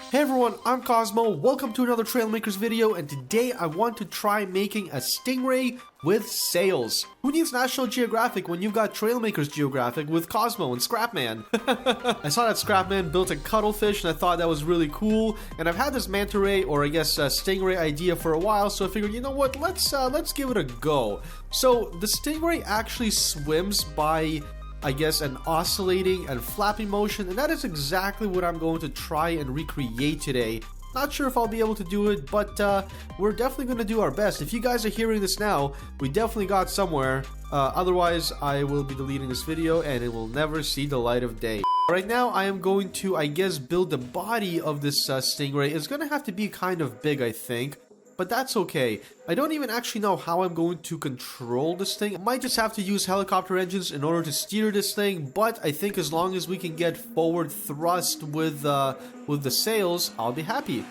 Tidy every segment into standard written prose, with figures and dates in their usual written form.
Hey everyone, I'm Cosmo, welcome to another Trailmakers video, and today I want to try making a Stingray with SAILS. Who needs National Geographic when you've got Trailmakers Geographic with Kosmo and Scrapman? I saw that Scrapman built a cuttlefish and I thought that was really cool, and I've had this manta ray, or I guess Stingray idea for a while, so I figured, you know what, let's give it a go. So the Stingray actually swims by, I guess, an oscillating and flapping motion, and that is exactly what I'm going to try and recreate today. Not sure if I'll be able to do it, but we're definitely going to do our best. If you guys are hearing this now, we definitely got somewhere. Otherwise, I will be deleting this video and it will never see the light of day. Right now, I am going to, I guess, build the body of this Stingray. It's going to have to be kind of big, I think. But that's okay. I don't even actually know how I'm going to control this thing. I might just have to use helicopter engines in order to steer this thing, but I think as long as we can get forward thrust with the sails, I'll be happy.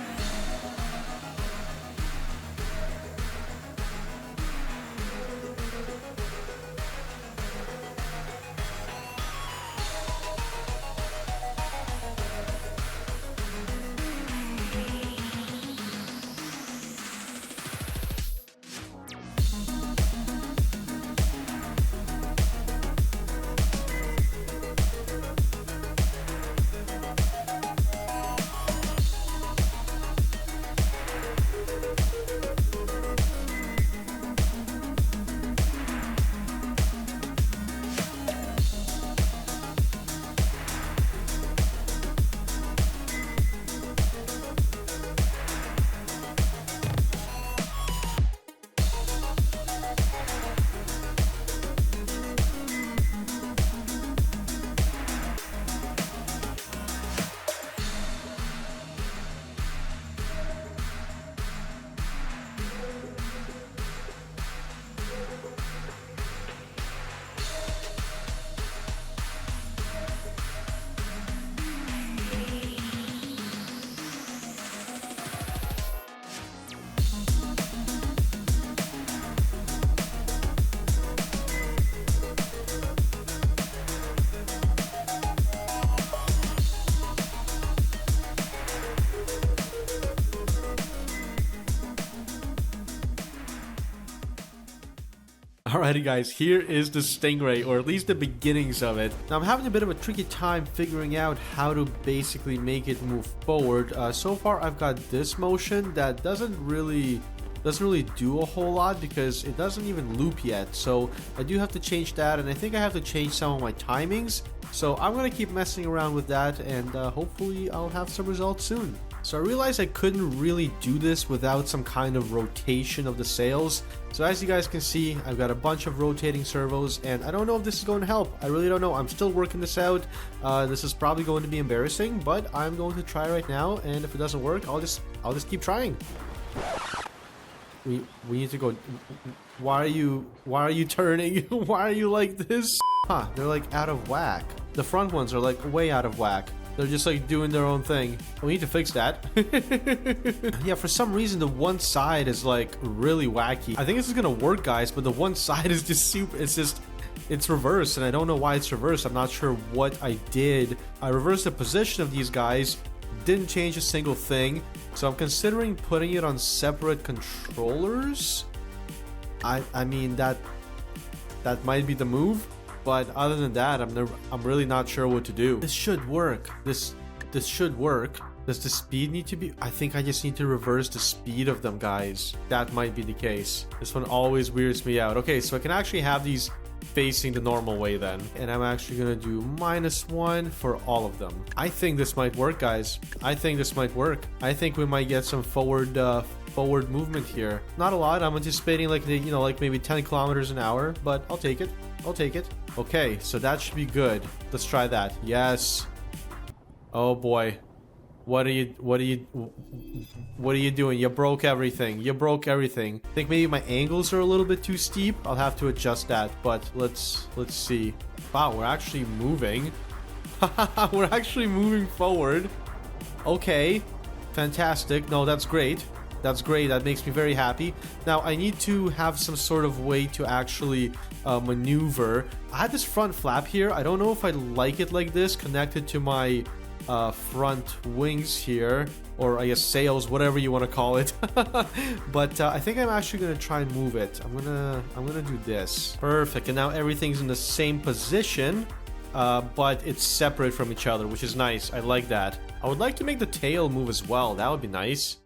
Alrighty guys, here is the Stingray, or at least the beginnings of it. Now I'm having a bit of a tricky time figuring out how to basically make it move forward. So far I've got this motion that doesn't really do a whole lot because it doesn't even loop yet. So I do have to change that, and I think I have to change some of my timings. So I'm gonna keep messing around with that, and hopefully I'll have some results soon. So I realized I couldn't really do this without some kind of rotation of the sails. So as you guys can see, I've got a bunch of rotating servos, and I don't know if this is going to help. I really don't know. I'm still working this out. This is probably going to be embarrassing, but I'm going to try right now, and if it doesn't work, I'll just keep trying. We need to go. Why are you turning? Why are you like this? Huh, they're like out of whack. The front ones are like way out of whack. They're just like doing their own thing. We need to fix that. Yeah, for some reason the one side is like really wacky. I think this is gonna work, guys, but the one side is just super, it's reversed, and I don't know why it's reversed. I'm not sure what I did. I reversed the position of these guys, didn't change a single thing, so I'm considering putting it on separate controllers. I mean, that might be the move. But other than that, I'm really not sure what to do. This should work. This should work. Does the speed need to be? I think I just need to reverse the speed of them, guys. That might be the case. This one always weirds me out. Okay, so I can actually have these facing the normal way then. And I'm actually gonna do -1 for all of them. I think this might work, guys. I think this might work. I think we might get some forward movement here. Not a lot. I'm anticipating like like maybe 10 kilometers an hour, but I'll take it. I'll take it. Okay, so that should be good. Let's try that. Yes. Oh boy. What are you doing? You broke everything. You broke everything. I think maybe my angles are a little bit too steep. I'll have to adjust that, but let's see. Wow, we're actually moving. We're actually moving forward. Okay. Fantastic. No, that's great. That's great. That makes me very happy. Now, I need to have some sort of way to actually maneuver. I had this front flap here. I don't know if I like it like this, connected to my front wings here, or I guess sails, whatever you want to call it. But I think I'm actually gonna try and move it. I'm gonna do this. Perfect. And now everything's in the same position, but it's separate from each other, which is nice. I like that. I would like to make the tail move as well. That would be nice.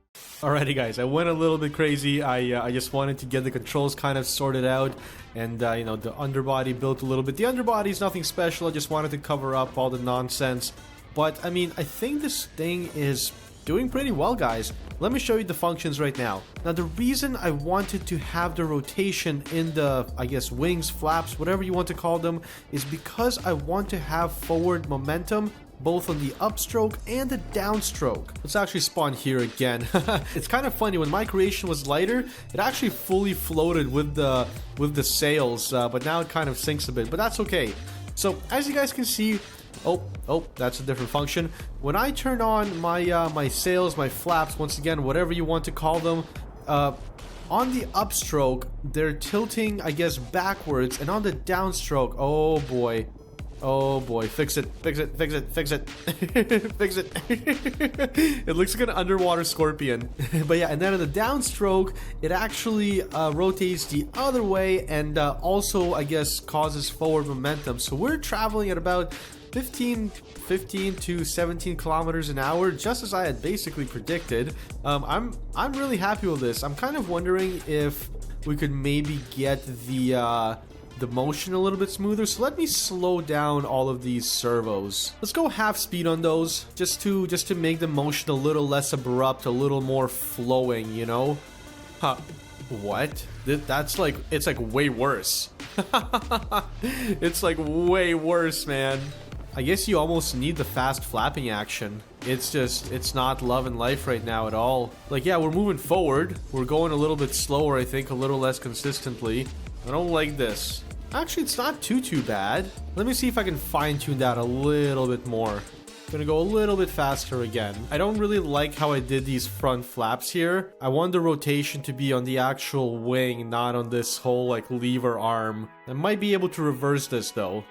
Alrighty guys, I went a little bit crazy. I just wanted to get the controls kind of sorted out, and you know, the underbody built a little bit. The underbody is nothing special. I just wanted to cover up all the nonsense. But I mean, I think this thing is doing pretty well, guys. Let me show you the functions right now. Now, the reason I wanted to have the rotation in the, I guess, wings, flaps, whatever you want to call them, is because I want to have forward momentum both on the upstroke and the downstroke. Let's actually spawn here again. It's kind of funny, when my creation was lighter, it actually fully floated with the sails, but now it kind of sinks a bit, but that's okay. So as you guys can see, oh, that's a different function. When I turn on my my sails, my flaps, once again, whatever you want to call them, on the upstroke, they're tilting, I guess, backwards, and on the downstroke, oh boy, fix it, fix it, fix it, fix it, fix it. It looks like an underwater scorpion. But yeah, and then on the downstroke, it actually rotates the other way, and also, I guess, causes forward momentum. So we're traveling at about 15 to 17 kilometers an hour, just as I had basically predicted. I'm really happy with this. I'm kind of wondering if we could maybe get the motion a little bit smoother. So let me slow down all of these servos. Let's go half speed on those, just to make the motion a little less abrupt, a little more flowing, you know? Huh. What? That's like, it's like way worse. It's like way worse, man. I guess you almost need the fast flapping action. It's just, it's not love and life right now at all. Like, yeah, we're moving forward. We're going a little bit slower, I think, a little less consistently. I don't like this. Actually, it's not too bad. Let me see if I can fine-tune that a little bit more. I'm gonna go a little bit faster again. I don't really like how I did these front flaps here. I want the rotation to be on the actual wing, not on this whole, like, lever arm. I might be able to reverse this, though.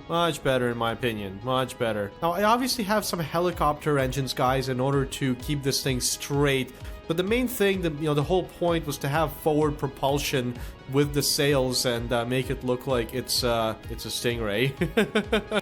Much better, in my opinion. Much better. Now, I obviously have some helicopter engines, guys, in order to keep this thing straight. But the main thing, the whole point was to have forward propulsion with the sails and make it look like it's a Stingray.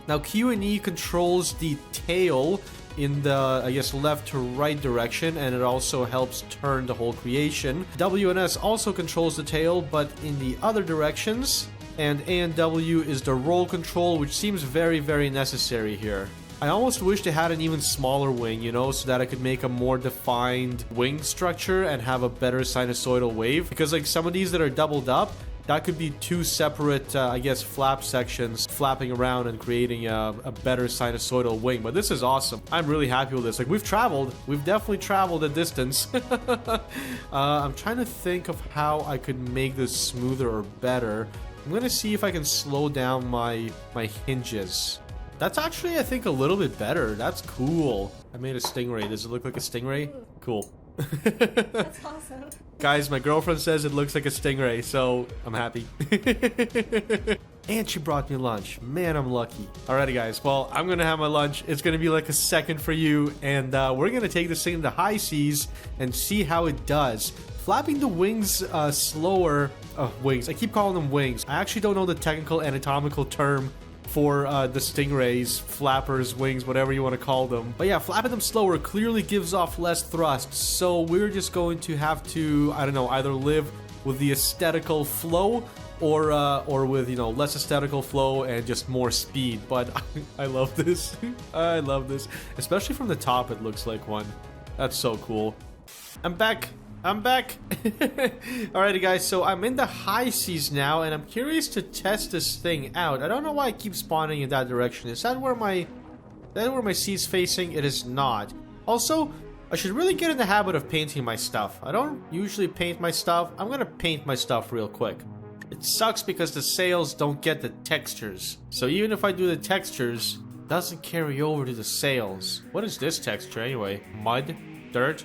Now, Q and E controls the tail in the, I guess, left to right direction, and it also helps turn the whole creation. W and S also controls the tail, but in the other directions. And A and W is the roll control, which seems very, very necessary here. I almost wish they had an even smaller wing, you know, so that I could make a more defined wing structure and have a better sinusoidal wave. Because, like, some of these that are doubled up, that could be two separate, I guess, flap sections flapping around and creating a better sinusoidal wing. But this is awesome. I'm really happy with this. Like, we've definitely traveled a distance. I'm trying to think of how I could make this smoother or better. I'm gonna see if I can slow down my hinges. That's actually, I think, a little bit better. That's cool. I made a Stingray. Does it look like a Stingray? Cool. That's awesome. Guys, my girlfriend says it looks like a Stingray, so I'm happy. And she brought me lunch. Man, I'm lucky. Alrighty, guys. Well, I'm going to have my lunch. It's going to be like a second for you. And we're going to take this thing into high seas and see how it does. Flapping the wings slower... wings. I keep calling them wings. I actually don't know the technical anatomical term for the Stingrays, flappers, wings, whatever you want to call them. But yeah, flapping them slower clearly gives off less thrust, so we're just going to have to, I don't know, either live with the aesthetical flow or with, you know, less aesthetical flow and just more speed. But I love this. I love this. Especially from the top, it looks like one. That's so cool. I'm back. Alrighty, guys, so I'm in the high seas now, and I'm curious to test this thing out. I don't know why I keep spawning in that direction. Is that where my sea's facing? It is not. Also, I should really get in the habit of painting my stuff. I don't usually paint my stuff. I'm gonna paint my stuff real quick. It sucks because the sails don't get the textures. So even if I do the textures, it doesn't carry over to the sails. What is this texture anyway? Mud? Dirt?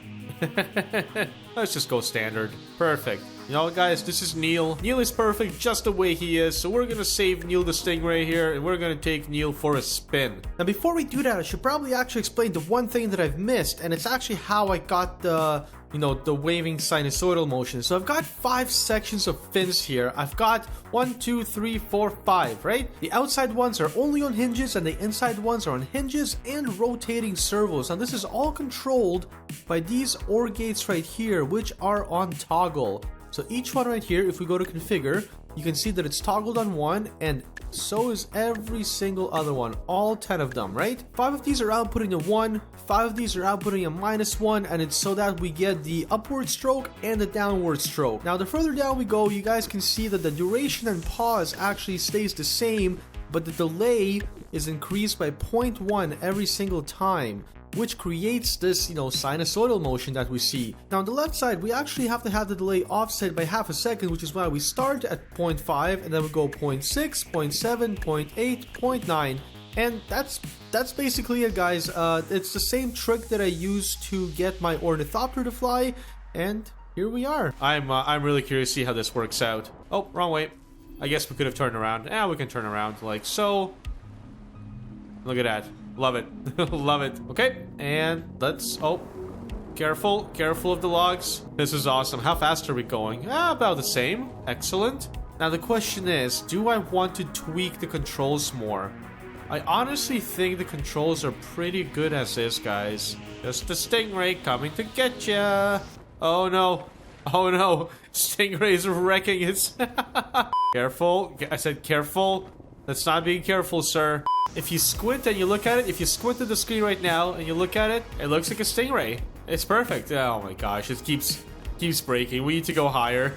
Let's just go standard. Perfect. You know what, guys? This is Neil. Neil is perfect just the way he is. So we're gonna save Neil the Stingray here, and we're gonna take Neil for a spin. Now, before we do that, I should probably actually explain the one thing that I've missed, and it's actually how I got the, you know, the waving sinusoidal motion. So I've got 5 sections of fins here. I've got 1, 2, 3, 4, 5, right? The outside ones are only on hinges, and the inside ones are on hinges and rotating servos. Now, this is all controlled by these OR gates right here, which are on toggle. So each one right here, if we go to configure, you can see that it's toggled on one, and so is every single other one, all 10 of them, right? 5 of these are outputting a 1, 5 of these are outputting a -1, and it's so that we get the upward stroke and the downward stroke. Now, the further down we go, you guys can see that the duration and pause actually stays the same, but the delay is increased by 0.1 every single time, which creates this, you know, sinusoidal motion that we see. Now on the left side, we actually have to have the delay offset by half a second, which is why we start at 0.5 and then we go 0.6, 0.7, 0.8, 0.9. And that's basically it, guys. It's the same trick that I used to get my ornithopter to fly, and here we are. I'm really curious to see how this works out. Oh, wrong way. I guess we could have turned around. Yeah, we can turn around like so. Look at that. Love it. Love it. Okay, and let's... Oh, careful. Careful of the logs. This is awesome. How fast are we going? About the same. Excellent. Now the question is, do I want to tweak the controls more? I honestly think the controls are pretty good as is, guys. Just the Stingray coming to get ya. Oh no. Oh no. Stingray's wrecking it. Careful. I said careful. That's not being careful, sir. If you squint and you look at it, if you squint at the screen right now and you look at it, it looks like a Stingray. It's perfect. Oh my gosh, it keeps breaking. We need to go higher.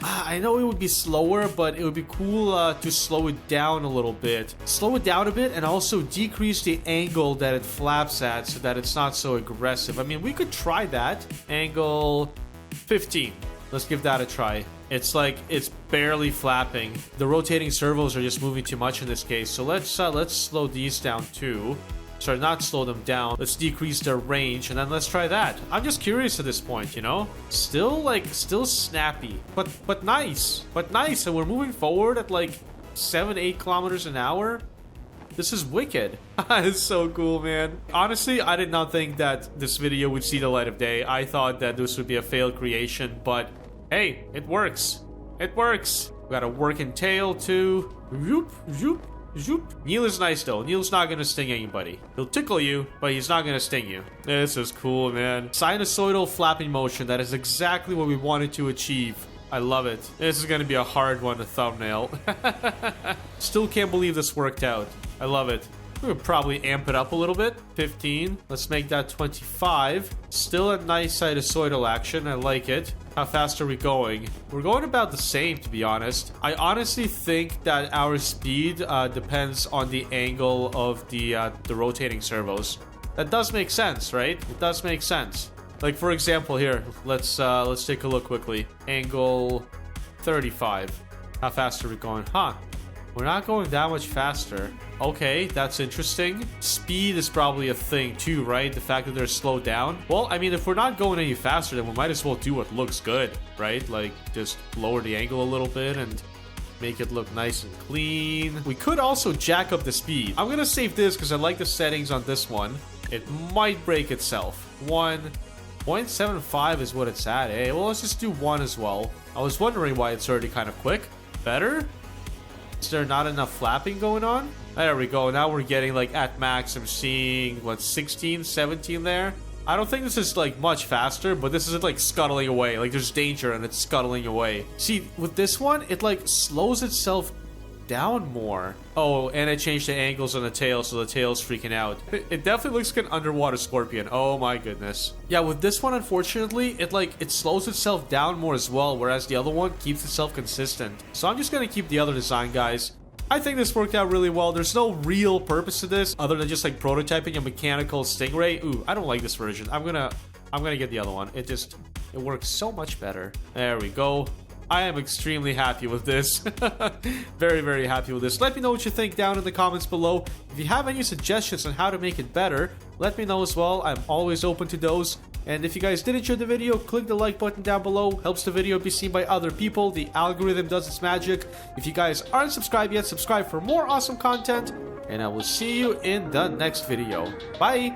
I know it would be slower, but it would be cool to slow it down a little bit. Slow it down a bit and also decrease the angle that it flaps at so that it's not so aggressive. I mean, we could try that. Angle 15. Let's give that a try. It's like, it's barely flapping. The rotating servos are just moving too much in this case. So let's slow these down too. Sorry, not slow them down. Let's decrease their range, and then let's try that. I'm just curious at this point, you know? Still snappy, but nice. But nice, and we're moving forward at like 7-8 kilometers an hour. This is wicked. It's so cool, man. Honestly, I did not think that this video would see the light of day. I thought that this would be a failed creation, but hey, it works. It works. We got a working tail too. Zoop, zoop, zoop. Neil is nice though. Neil's not gonna sting anybody. He'll tickle you, but he's not gonna sting you. This is cool, man. Sinusoidal flapping motion. That is exactly what we wanted to achieve. I love it. This is gonna be a hard one to thumbnail. Still can't believe this worked out. I love it. We would probably amp it up a little bit. 15. Let's make that 25. Still a nice sinusoidal action. I like it. How fast are we going? We're going about the same, to be honest. I honestly think that our speed depends on the angle of the rotating servos. That does make sense, right? It does make sense. Like, for example, here, let's take a look quickly. Angle 35. How fast are we going? Huh. We're not going that much faster. Okay, that's interesting. Speed is probably a thing too, right? The fact that they're slowed down. Well, I mean, if we're not going any faster, then we might as well do what looks good, right? Like, just lower the angle a little bit and make it look nice and clean. We could also jack up the speed. I'm gonna save this because I like the settings on this one. It might break itself. 1.75 is what it's at, eh? Well, let's just do 1 as well. I was wondering why it's already kind of quick. Better? Is there not enough flapping going on? There we go. Now we're getting like at max. I'm seeing what, 16, 17 there. I don't think this is like much faster, but this isn't like scuttling away. Like there's danger and it's scuttling away. See, with this one, it like slows itself down more. Oh, and I changed the angles on the tail, so the tail's freaking out. It definitely looks like an underwater scorpion. Oh my goodness. Yeah, with this one, unfortunately, it slows itself down more as well, whereas the other one keeps itself consistent. So I'm just gonna keep the other design, guys. I think this worked out really well. There's no real purpose to this other than just like prototyping a mechanical Stingray. Ooh, I don't like this version. I'm gonna get the other one. It works so much better. There we go. I am extremely happy with this. Very, very happy with this. Let me know what you think down in the comments below. If you have any suggestions on how to make it better, let me know as well. I'm always open to those. And if you guys did enjoy the video, click the like button down below. Helps the video be seen by other people. The algorithm does its magic. If you guys aren't subscribed yet, subscribe for more awesome content. And I will see you in the next video. Bye!